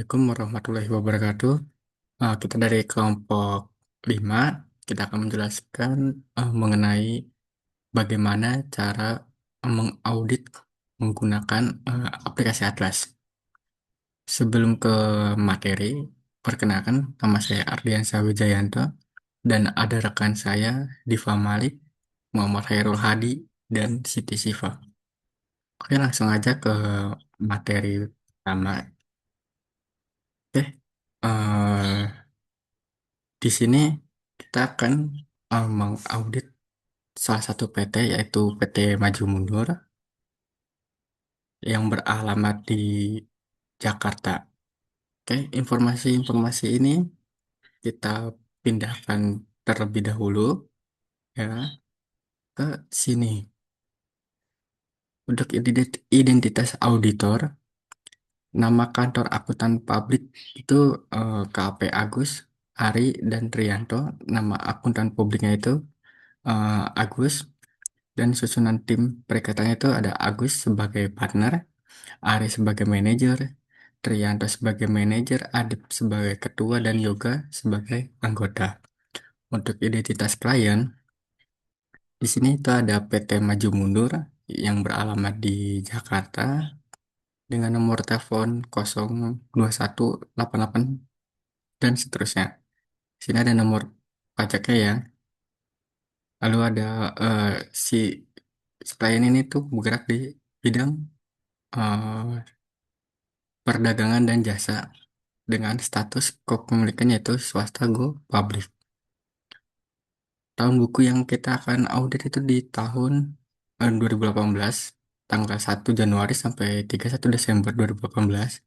Assalamualaikum warahmatullahi wabarakatuh. Kita dari kelompok 5, kita akan menjelaskan mengenai bagaimana cara mengaudit menggunakan aplikasi Atlas. Sebelum ke materi, perkenalkan nama saya Ardiansyah Wijayanto dan ada rekan saya Diva Malik, Muhammad Khairul Hadi, dan Siti Siva. Oke, langsung aja ke materi pertama. Oke, di sini kita akan mengaudit salah satu PT yaitu PT Maju Mundur yang beralamat di Jakarta. Oke, informasi-informasi ini kita pindahkan terlebih dahulu ya ke sini. Untuk identitas auditor, nama kantor akuntan publik itu KP Agus, Ari, dan Trianto. Nama akuntan publiknya itu Agus. Dan susunan tim perikatannya itu ada Agus sebagai partner, Ari sebagai manajer, Trianto sebagai manajer, Adip sebagai ketua, dan Yoga sebagai anggota. Untuk identitas klien, di sini itu ada PT Maju Mundur yang beralamat di Jakarta dengan nomor telepon 02188 dan seterusnya. Di sini ada nomor pajaknya ya. Lalu ada eh, si klien ini tuh bergerak di bidang eh, perdagangan dan jasa dengan status kepemilikannya itu swasta go public. Tahun buku yang kita akan audit itu di tahun 2018, tanggal 1 Januari sampai 31 Desember 2018.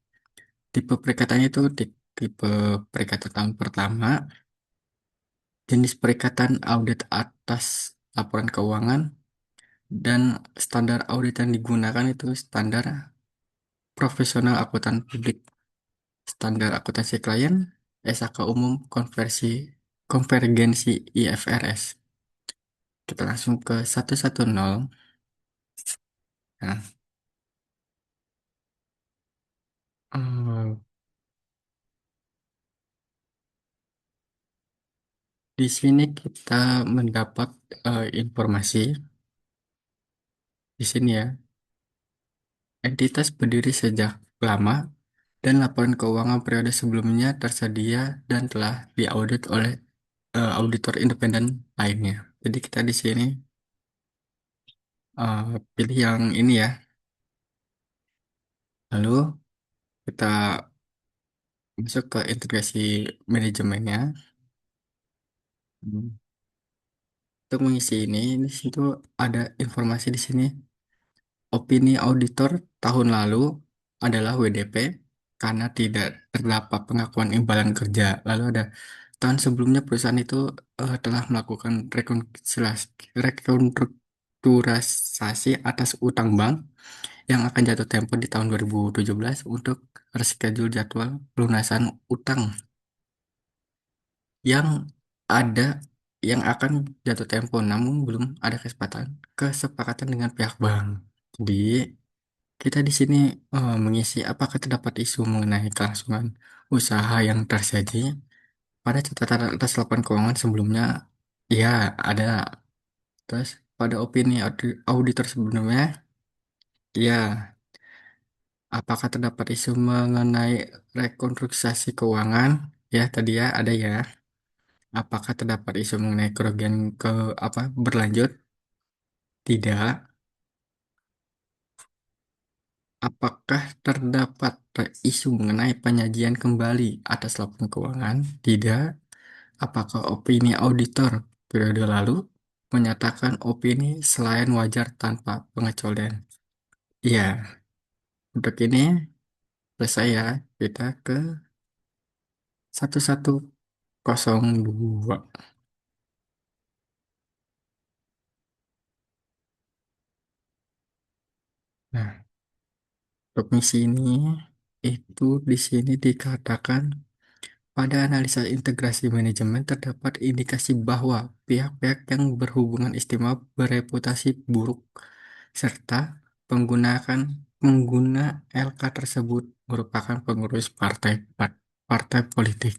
Tipe perikatannya itu tipe perikatan tahun pertama, jenis perikatan audit atas laporan keuangan, dan standar audit yang digunakan itu standar profesional akuntan publik, standar akuntansi klien, SAK umum konvergensi IFRS. Kita langsung ke 110. Nah, eh, di sini kita mendapat informasi di sini ya. Entitas berdiri sejak lama dan laporan keuangan periode sebelumnya tersedia dan telah diaudit oleh auditor independen lainnya. Jadi kita di sini pilih yang ini ya. Lalu kita masuk ke integrasi manajemennya. Hmm. Untuk mengisi ini di situ ada informasi di sini. Opini auditor tahun lalu adalah WDP karena tidak terdapat pengakuan imbalan kerja. Lalu ada tahun sebelumnya perusahaan itu telah melakukan restrukturisasi atas utang bank yang akan jatuh tempo di tahun 2017 untuk reschedule jadwal pelunasan utang yang ada yang akan jatuh tempo namun belum ada kesepakatan dengan pihak bank. Jadi kita di sini mengisi apakah terdapat isu mengenai kelangsungan usaha yang terjadi pada catatan atas laporan keuangan sebelumnya. Ya, ada. Terus pada opini auditor sebelumnya, ya, apakah terdapat isu mengenai rekonstruksi keuangan? Ya, tadi ya ada ya. Apakah terdapat isu mengenai kerugian ke apa berlanjut? Tidak. Apakah terdapat isu mengenai penyajian kembali atas laporan keuangan? Tidak. Apakah opini auditor periode lalu menyatakan opini selain wajar tanpa pengecualian? Iya, untuk ini selesai ya. Kita ke 1102. Nah, untuk misi ini itu di sini dikatakan pada analisa integrasi manajemen terdapat indikasi bahwa pihak-pihak yang berhubungan istimewa bereputasi buruk serta penggunakan pengguna LK tersebut merupakan pengurus partai politik.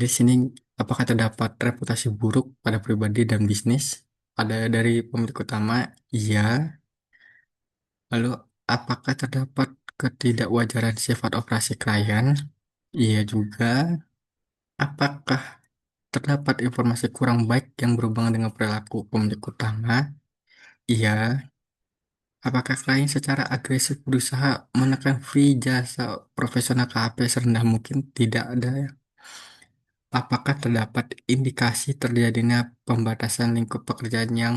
Di sini, apakah terdapat reputasi buruk pada pribadi dan bisnis? Ada dari pemilik utama, iya. Lalu, apakah terdapat ketidakwajaran sifat operasi klien? Iya juga. Apakah terdapat informasi kurang baik yang berhubungan dengan perilaku pemilik utama? Iya. Apakah klien secara agresif berusaha menekan fee jasa profesional KHP serendah mungkin? Tidak ada. Apakah terdapat indikasi terjadinya pembatasan lingkup pekerjaan yang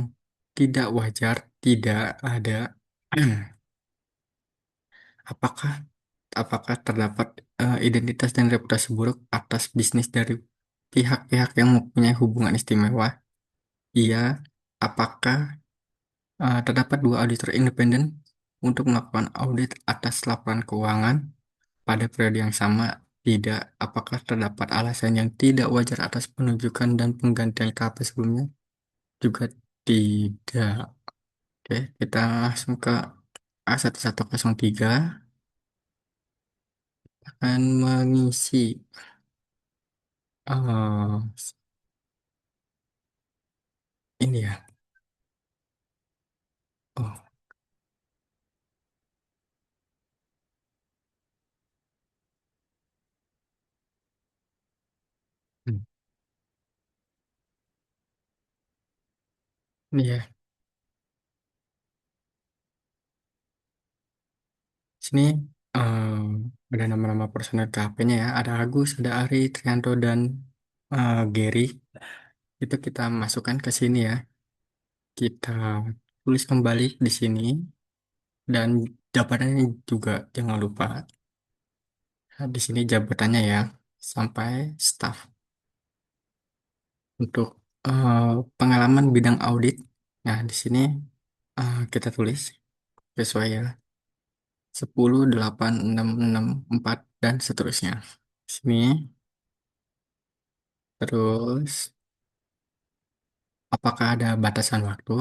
tidak wajar? Tidak ada. Apakah apakah terdapat identitas dan reputasi buruk atas bisnis dari pihak-pihak yang mempunyai hubungan istimewa? Iya. Apakah terdapat dua auditor independen untuk melakukan audit atas laporan keuangan pada periode yang sama? Tidak. Apakah terdapat alasan yang tidak wajar atas penunjukan dan penggantian KP sebelumnya? Juga tidak. Oke, kita langsung ke A1103 akan mengisi eh, ini ya. Oh, hmm, ini ya. Sini ada nama-nama personel KP-nya ya. Ada Agus, ada Ari, Trianto, dan Gary. Itu kita masukkan ke sini ya. Kita tulis kembali di sini dan jabatannya juga jangan lupa. Nah, di sini jabatannya ya sampai staff untuk eh, pengalaman bidang audit. Nah, di sini kita tulis sesuai ya 10, 8, 6, 4 dan seterusnya. Sini terus apakah ada batasan waktu?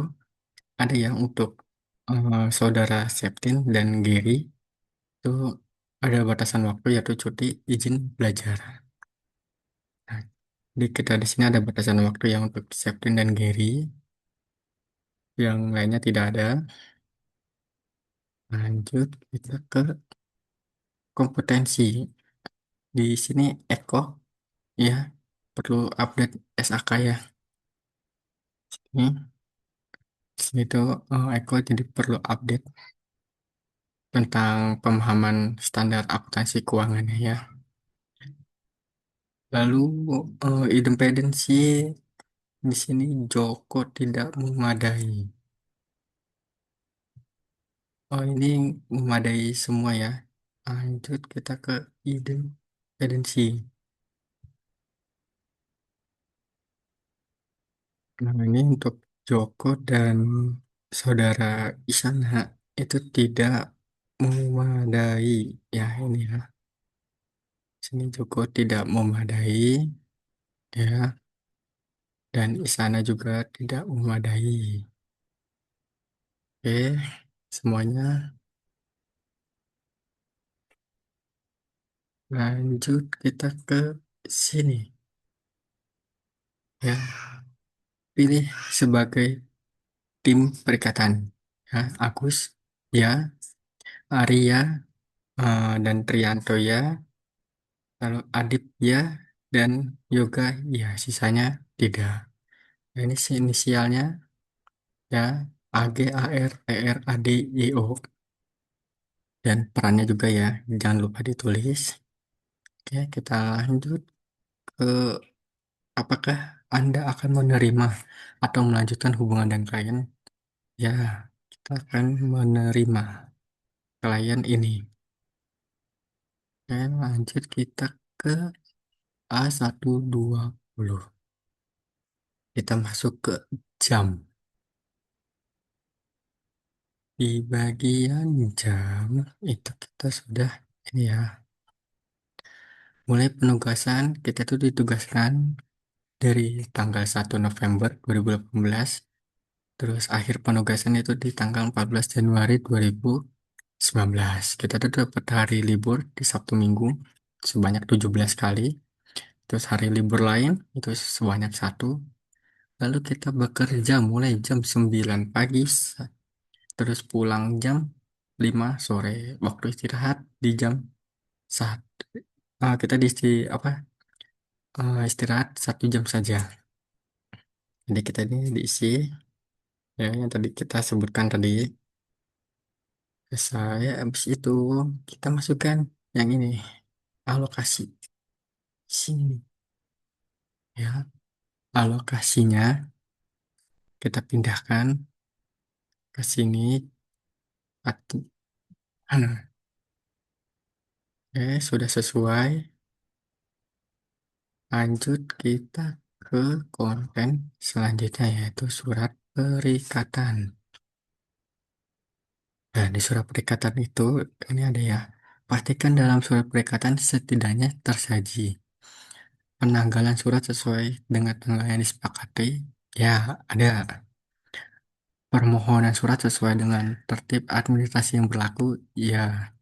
Ada yang untuk saudara Septin dan Gary itu ada batasan waktu yaitu cuti izin belajar. Nah, di kita di sini ada batasan waktu yang untuk Septin dan Gary, yang lainnya tidak ada. Lanjut kita ke kompetensi. Di sini Eko ya perlu update SAK ya. Ini di sini tuh Eko jadi perlu update tentang pemahaman standar akuntansi keuangannya ya. Lalu independensi di sini Joko tidak memadai. Oh ini memadai semua ya. Lanjut kita ke independensi. Nah ini untuk Joko dan saudara Isana itu tidak memadai ya ini ya. Sini Joko tidak memadai ya dan Isana juga tidak memadai. Oke, semuanya lanjut kita ke sini ya. Pilih sebagai tim perikatan ya. Agus ya, Arya dan Trianto ya, lalu Adit ya dan Yoga ya, sisanya tidak. Nah, ini si inisialnya ya, AGARTRADIO dan perannya juga ya, jangan lupa ditulis. Oke, kita lanjut ke apakah Anda akan menerima atau melanjutkan hubungan dengan klien? Ya, kita akan menerima klien ini. Oke, lanjut kita ke A120. Kita masuk ke jam. Di bagian jam itu kita sudah ini ya. Mulai penugasan kita tuh ditugaskan dari tanggal 1 November 2018. Terus akhir penugasan itu di tanggal 14 Januari 2019. 19. Kita tuh dapat hari libur di Sabtu Minggu sebanyak 17 kali. Terus hari libur lain itu sebanyak satu. Lalu kita bekerja mulai jam 9 pagi, terus pulang jam 5 sore. Waktu istirahat di jam 1. Kita apa? Istirahat 1 jam saja. Jadi kita ini diisi ya yang tadi kita sebutkan tadi. Saya habis itu kita masukkan yang ini alokasi sini ya. Alokasinya kita pindahkan ke sini atau sudah sesuai. Lanjut kita ke konten selanjutnya yaitu surat perikatan. Nah, di surat perikatan itu ini ada ya. Pastikan dalam surat perikatan setidaknya tersaji penanggalan surat sesuai dengan tanggal yang disepakati. Ya, ada permohonan surat sesuai dengan tertib administrasi yang berlaku. Ya,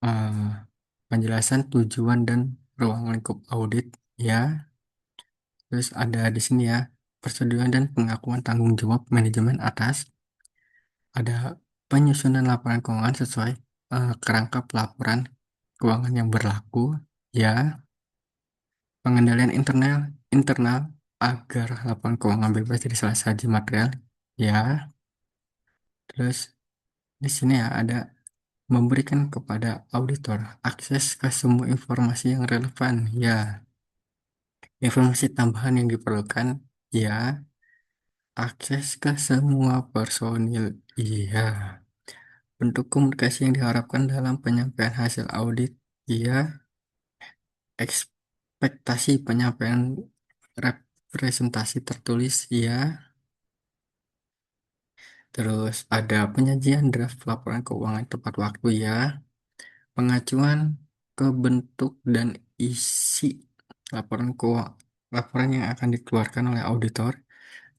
eh, penjelasan tujuan dan ruang lingkup audit. Ya, terus ada di sini ya persetujuan dan pengakuan tanggung jawab manajemen atas. Ada penyusunan laporan keuangan sesuai kerangka pelaporan keuangan yang berlaku. Ya, pengendalian internal internal agar laporan keuangan bebas dari salah saji material. Ya, terus di sini ya ada memberikan kepada auditor akses ke semua informasi yang relevan. Ya, informasi tambahan yang diperlukan. Ya, akses ke semua personil. Iya, bentuk komunikasi yang diharapkan dalam penyampaian hasil audit. Iya, ekspektasi penyampaian representasi tertulis. Iya, terus ada penyajian draft laporan keuangan tepat waktu. Ya, pengacuan ke bentuk dan isi laporan keuangan. Laporan yang akan dikeluarkan oleh auditor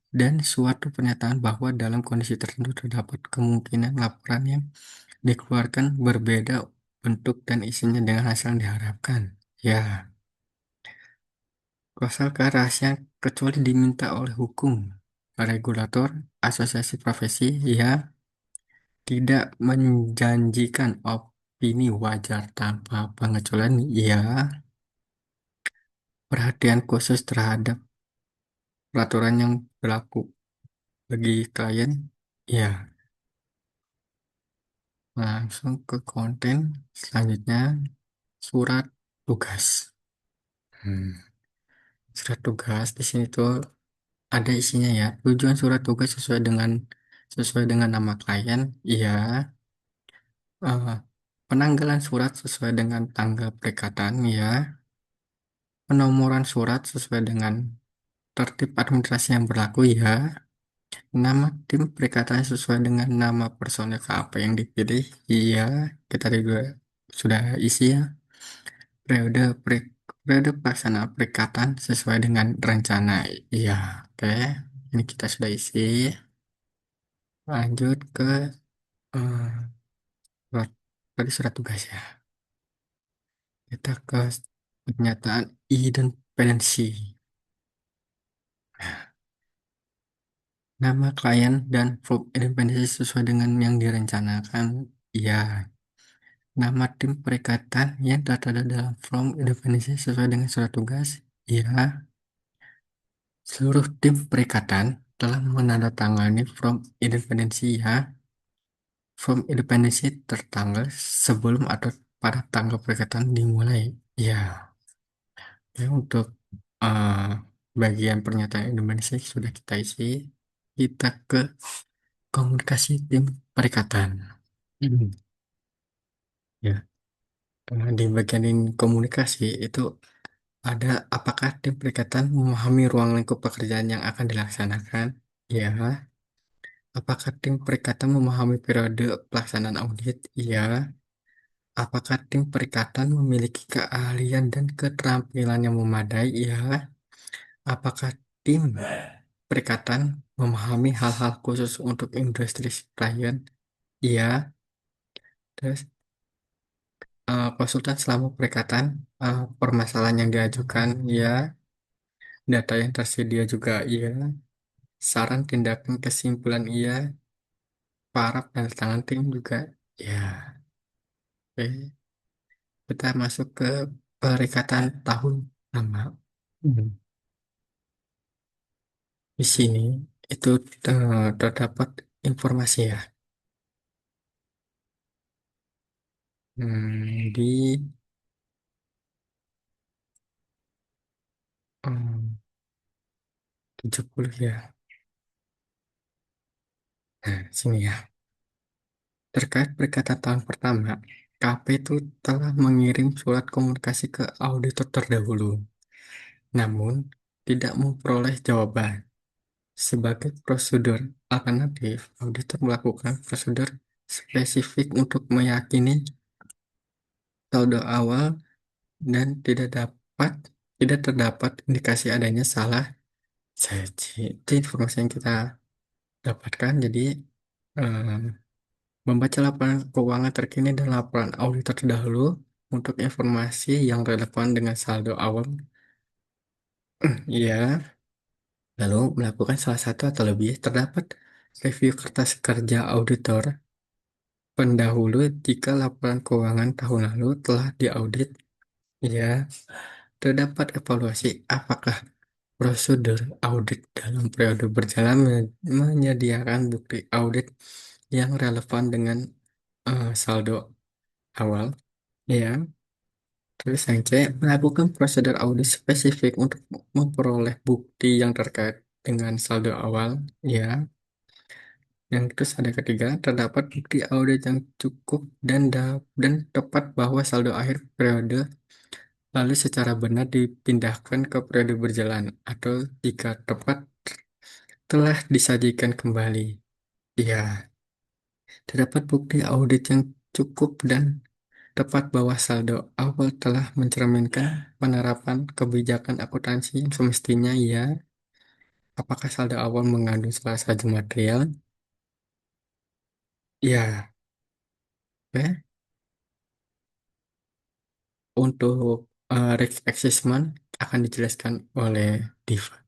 dan suatu pernyataan bahwa dalam kondisi tertentu terdapat kemungkinan laporan yang dikeluarkan berbeda bentuk dan isinya dengan hasil yang diharapkan. Ya, pasal kerahasiaan kecuali diminta oleh hukum, regulator, asosiasi profesi, ya, tidak menjanjikan opini wajar tanpa pengecualian, ya, perhatian khusus terhadap peraturan yang berlaku bagi klien, ya. Langsung ke konten selanjutnya, surat tugas. Hmm. Surat tugas di sini tuh ada isinya ya. Tujuan surat tugas sesuai dengan nama klien. Iya. Eh, penanggalan surat sesuai dengan tanggal perikatan. Ya. Penomoran surat sesuai dengan tertib administrasi yang berlaku. Ya. Nama tim perikatan sesuai dengan nama personil KAP yang dipilih. Iya. Kita juga sudah isi ya. Periode periode pelaksanaan perikatan sesuai dengan rencana. Iya. Oke. Ini kita sudah isi. Lanjut ke eh, surat, tadi surat tugas ya. Kita ke pernyataan independensi. Nama klien dan form independensi sesuai dengan yang direncanakan. Ya, nama tim perikatan yang tertera dalam form independensi sesuai dengan surat tugas. Ya, seluruh tim perikatan telah menandatangani form independensi ya. Form independensi tertanggal sebelum atau pada tanggal perikatan dimulai. Ya. Ya, untuk eh, bagian pernyataan Indonesia sudah kita isi. Kita ke komunikasi tim perikatan. Hmm. Ya, di bagian komunikasi itu ada apakah tim perikatan memahami ruang lingkup pekerjaan yang akan dilaksanakan? Ya. Apakah tim perikatan memahami periode pelaksanaan audit? Ya. Apakah tim perikatan memiliki keahlian dan keterampilan yang memadai? Ya. Apakah tim perikatan memahami hal-hal khusus untuk industri klien? Iya. Terus konsultan selama perikatan, permasalahan yang diajukan, ya. Data yang tersedia juga, iya. Saran tindakan kesimpulan, iya. Para penandatangan tim juga, ya. Oke. Kita masuk ke perikatan tahun nama. Hmm. Di sini itu terdapat informasi ya. Di 70 ya. Nah, sini ya. Terkait perikatan tahun pertama, KP itu telah mengirim surat komunikasi ke auditor terdahulu, namun tidak memperoleh jawaban. Sebagai prosedur alternatif, auditor melakukan prosedur spesifik untuk meyakini saldo awal dan tidak terdapat indikasi adanya salah saji. Itu informasi yang kita dapatkan. Jadi eh, membaca laporan keuangan terkini dan laporan auditor terdahulu untuk informasi yang relevan dengan saldo awal. Ya, lalu melakukan salah satu atau lebih terdapat review kertas kerja auditor pendahulu jika laporan keuangan tahun lalu telah diaudit. Ya, terdapat evaluasi apakah prosedur audit dalam periode berjalan menyediakan bukti audit yang relevan dengan saldo awal. Ya, terus yang C, melakukan prosedur audit spesifik untuk memperoleh bukti yang terkait dengan saldo awal. Ya, yang terus ada ketiga, terdapat bukti audit yang cukup dan tepat bahwa saldo akhir periode lalu secara benar dipindahkan ke periode berjalan atau jika tepat telah disajikan kembali. Ya, terdapat bukti audit yang cukup dan tepat bahwa saldo awal telah mencerminkan penerapan kebijakan akuntansi yang semestinya, ya. Apakah saldo awal mengandung salah satu material? Ya, oke. Untuk risk assessment akan dijelaskan oleh Diva.